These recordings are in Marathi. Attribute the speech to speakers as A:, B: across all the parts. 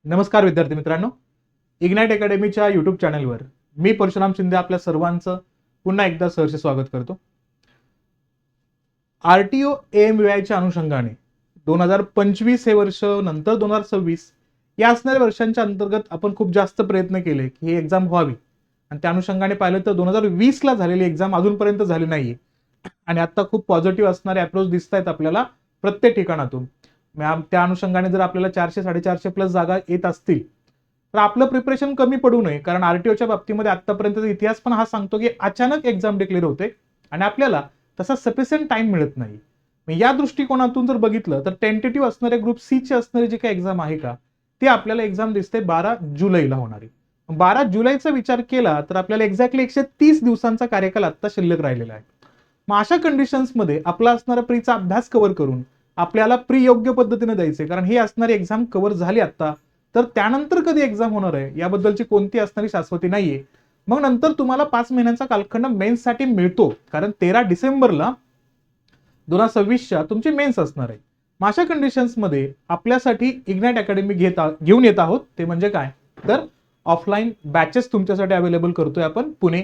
A: नमस्कार विद्यार्थी मित्रांनो, इग्नाइट अकॅडमीच्या यूट्यूब चॅनलवर मी परशुराम शिंदे आपल्या सर्वांचं पुन्हा एकदा सहर्ष स्वागत करतो. आरटीओ एएमव्हीआयच्या अनुषंगाने 2025 हे वर्ष नंतर 2026 या असणाऱ्या वर्षांच्या अंतर्गत आपण खूप जास्त प्रयत्न केले की ही एक्झाम व्हावी आणि त्या अनुषंगाने पाहिलं तर 2020 ला झालेली एक्झाम अजूनपर्यंत झाली नाहीये आणि आता खूप पॉझिटिव्ह असणारे अप्रोच दिसत आहेत आपल्याला प्रत्येक ठिकाणातून. त्या अनुषंगाने जर आपल्याला 400-450 प्लस जागा येत असतील तर आपलं प्रिपरेशन कमी पडू नये, कारण आरटीओच्या बाबतीमध्ये आतापर्यंत इतिहास पण हा सांगतो की अचानक एक्झाम डिक्लेअर होते आणि आपल्याला तसा सफिशियंट टाइम मिळत नाही. या दृष्टिकोनातून जर बघितलं तर टेंटेटिव्ह असणारे ग्रुप सी ची असणारी जी काही एक्झाम आहे का ती आपल्याला एक्झाम दिसते 12 जुलैला होणारी. 12 जुलैचा विचार केला तर आपल्याला एक्झॅक्टली 130 दिवसांचा कार्यकाल आता शिल्लक राहिलेला आहे. मग अशा कंडिशन्समध्ये आपला असणारा प्रीचा अभ्यास कव्हर करून आपल्याला प्री योग्य पद्धतीने द्यायचे, कारण ही असणारी एक्झाम कव्हर झाली आता तर त्यानंतर कधी एक्झाम होणार आहे याबद्दलची कोणती असणारी शाश्वती नाहीये. मग नंतर तुम्हाला 5 महिन्यांचा कालखंड मेन्स साठी मिळतो, कारण 13 डिसेंबरला 2026च्या तुमची मेन्स असणार आहे. मग अशा कंडिशन्समध्ये आपल्यासाठी इग्नाइट अकॅडमी घेऊन येत आहोत ते म्हणजे काय तर ऑफलाईन बॅचेस तुमच्यासाठी अवेलेबल करतोय आपण. पुणे,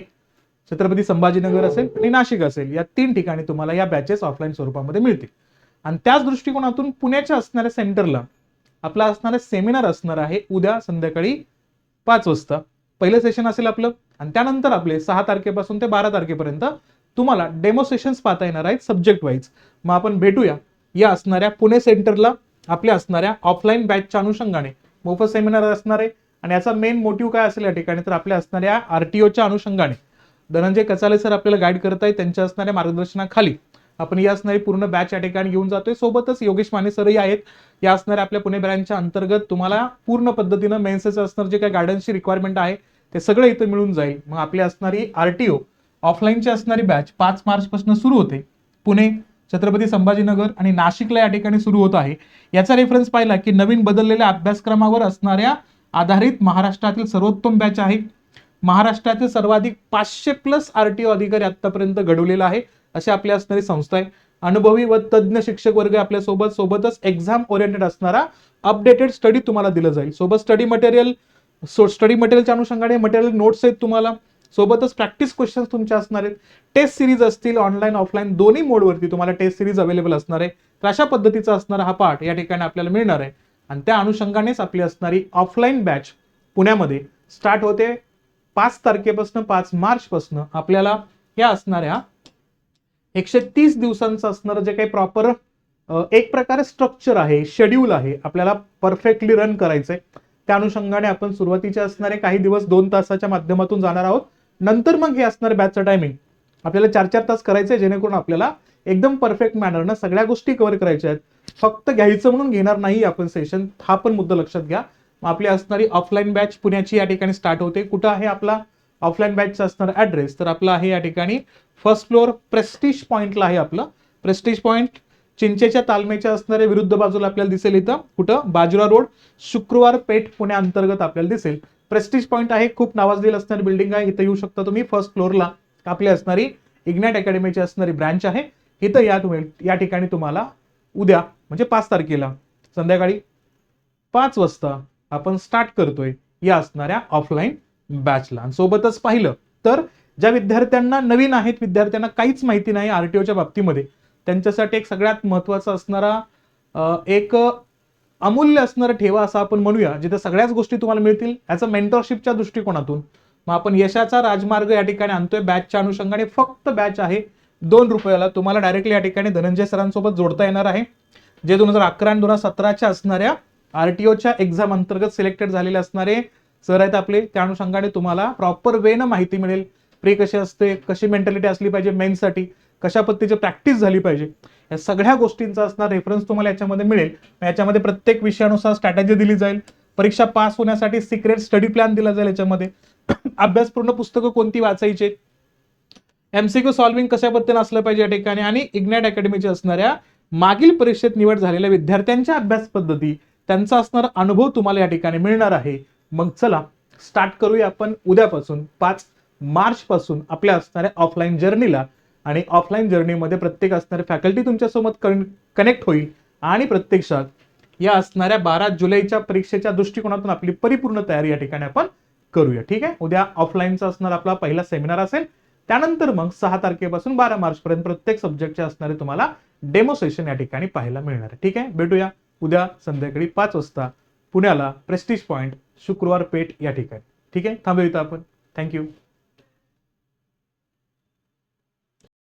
A: छत्रपती संभाजीनगर असेल आणि नाशिक असेल या 3 ठिकाणी तुम्हाला या बॅचेस ऑफलाईन स्वरूपामध्ये मिळतील. आणि त्याच दृष्टिकोनातून पुण्याच्या असणाऱ्या सेंटरला आपला असणारा सेमिनार असणार आहे उद्या संध्याकाळी 5 वाजता. पहिलं सेशन असेल आपलं आणि त्यानंतर आपले 6 तारखेपासून ते 12 तारखेपर्यंत तुम्हाला डेमो सेशन्स पाहता येणार आहेत सब्जेक्ट वाईज. मग आपण भेटूया या असणाऱ्या पुणे सेंटरला आपल्या असणाऱ्या ऑफलाईन बॅचच्या अनुषंगाने. मोफत सेमिनार असणार आहे आणि याचा मेन मोटिव्ह काय असेल या ठिकाणी तर आपल्या असणाऱ्या आरटीओच्या अनुषंगाने धनंजय कचाले सर आपल्याला गाईड करतायत, त्यांच्या असणाऱ्या मार्गदर्शनाखाली आपण या असणारी पूर्ण बॅच या ठिकाणी घेऊन जातोय. सोबतच योगेश माने सरही आहेत या असणाऱ्या आपल्या पुणे ब्रँचच्या अंतर्गत. तुम्हाला पूर्ण पद्धतीनं मेन्सचं असणार जे काही गायडन्सची रिक्वायरमेंट आहे ते सगळं इथं मिळून जाईल. मग आपली असणारी आरटीओ ऑफलाईनची असणारी बॅच 5 मार्च पासून सुरू होते. पुणे, छत्रपती संभाजीनगर आणि नाशिकला या ठिकाणी सुरू होत आहे. याचा रेफरन्स पाहिला की नवीन बदललेल्या अभ्यासक्रमावर असणाऱ्या आधारित महाराष्ट्रातील सर्वोत्तम बॅच आहे. महाराष्ट्रातील सर्वाधिक 500 प्लस आरटीओ अधिकारी आतापर्यंत घडवलेला आहे अशी आपली असणारी संस्था आहे. अनुभवी व तज्ञ शिक्षक वर्ग आपल्या सोबतच एक्झाम ओरिएंटेड असणारा अपडेटेड स्टडी तुम्हाला दिलं जाईल. सोबत स्टडी मटेरियलच्या अनुषंगाने मटेरियल नोट्स आहेत तुम्हाला. सोबतच प्रॅक्टिस क्वेश्चन्स तुमच्या असणार आहेत. टेस्ट सिरीज असतील ऑनलाईन ऑफलाईन दोन्ही मोडवरती तुम्हाला टेस्ट सिरीज अवेलेबल असणार आहे. तर अशा पद्धतीचा असणारा हा पाठ या ठिकाणी आपल्याला मिळणार आहे आणि त्या अनुषंगानेच आपली असणारी ऑफलाईन बॅच पुण्यामध्ये स्टार्ट होते 5 तारखेपासून 5 मार्च पासून. आपल्याला या असणाऱ्या 130 दिवसांचं असणारं जे काही प्रॉपर एक प्रकारे स्ट्रक्चर आहे, शेड्यूल आहे, आपल्याला परफेक्टली रन करायचंय. त्या अनुषंगाने आपण सुरुवातीचे असणारे काही दिवस 2 तासाच्या माध्यमातून जाणार आहोत. नंतर मग हे असणारे बॅचचं टायमिंग आपल्याला 4-4 तास करायचंय, जेणेकरून आपल्याला एकदम परफेक्ट मॅनरनं सगळ्या गोष्टी कव्हर करायच्या आहेत. फक्त घ्यायचं म्हणून घेणार नाही आपण सेशन, हा पण मुद्दा लक्षात घ्या. आपली असणारी ऑफलाईन बॅच पुण्याची या ठिकाणी स्टार्ट होते. कुठं आहे आपला ऑफलाईन बॅचचा असणारा ऍड्रेस तर आपला आहे या ठिकाणी फर्स्ट फ्लोअर प्रेस्टिज पॉइंटला आहे आपलं. प्रेस्टिज पॉइंट चिंचेच्या तालमेच्या असणाऱ्या विरुद्ध बाजूला आपल्याला दिसेल. इथं कुठं बाजूला रोड, शुक्रवार पेठ पुणे अंतर्गत आपल्याला दिसेल. प्रेस्टिज पॉइंट आहे, खूप नावाजलेली असणारी बिल्डिंग आहे. इथं येऊ शकता तुम्ही. फर्स्ट फ्लोअरला आपली असणारी इग्नाइट अकॅडमीची असणारी ब्रँच आहे. इथं या ठिकाणी तुम्हाला उद्या म्हणजे 5 तारखेला संध्याकाळी 5 वाजता आपण स्टार्ट करतोय या असणाऱ्या ऑफलाईन बॅचला. सोबतच पाहिलं तर ज्या विद्यार्थ्यांना नवीन आहेत, विद्यार्थ्यांना काहीच माहिती नाही आरटीओच्या बाबतीमध्ये, त्यांच्यासाठी एक सगळ्यात महत्वाचा असणारा एक अमूल्य असणारा ठेवा असं आपण म्हणूया, जिथे सगळ्याच गोष्टी तुम्हाला मिळतील याचं मेंटरशिपच्या दृष्टिकोनातून. मग आपण यशाचा राजमार्ग या ठिकाणी आणतोय बॅचच्या अनुषंगाने. फक्त बॅच आहे 2 रुपयाला. तुम्हाला डायरेक्टली या ठिकाणी धनंजय सरांसोबत जोडता येणार आहे, जे 2011 आणि 2017च्या असणाऱ्या आरटीओच्या एक्झाम अंतर्गत सिलेक्टेड झालेले असणारे सर आहेत आपले. त्या अनुषंगाने तुम्हाला प्रॉपर वेनं माहिती मिळेल. प्री कशी असते, कशी मेंटॅलिटी असली पाहिजे मेन्ससाठी, कशा पद्धतीची प्रॅक्टिस झाली पाहिजे, या सगळ्या गोष्टींचा असणार रेफरन्स तुम्हाला याच्यामध्ये मिळेल. याच्यामध्ये प्रत्येक विषयानुसार स्ट्रॅटेजी दिली जाईल. परीक्षा पास होण्यासाठी सिक्रेट स्टडी प्लॅन दिला जाईल. याच्यामध्ये अभ्यासपूर्ण पुस्तकं कोणती वाचायची, एमसीक्यू सॉल्व्हिंग कशा पद्धतीने असलं पाहिजे या ठिकाणी, आणि इग्नाइट अकॅडमीच्या असणाऱ्या मागील परीक्षेत निवड झालेल्या विद्यार्थ्यांच्या अभ्यास पद्धती, त्यांचा असणारा अनुभव तुम्हाला या ठिकाणी मिळणार आहे. मग चला स्टार्ट करूया आपण उद्यापासून 5 मार्च पासून आपल्या असणाऱ्या ऑफलाईन जर्नीला. आणि ऑफलाईन जर्नीमध्ये प्रत्येक असणारे फॅकल्टी तुमच्यासोबत कनेक्ट होईल आणि प्रत्यक्षात या असणाऱ्या 12 जुलैच्या परीक्षेच्या दृष्टिकोनातून आपली परिपूर्ण तयारी या ठिकाणी आपण करूया. ठीक आहे. उद्या ऑफलाईनचा असणार आपला पहिला सेमिनार असेल. त्यानंतर मग 6 तारखेपासून 12 मार्च पर्यंत प्रत्येक सब्जेक्टचे असणारे तुम्हाला डेमो सेशन या ठिकाणी पाहायला मिळणार आहे. ठीक आहे. भेटूया उद्या संध्याकाळी 5 वाजता पुण्याला प्रेस्टिज पॉइंट शुक्रवार पेठ या ठिकाणी. ठीक आहे. थांबूया इथं आपण. थँक्यू.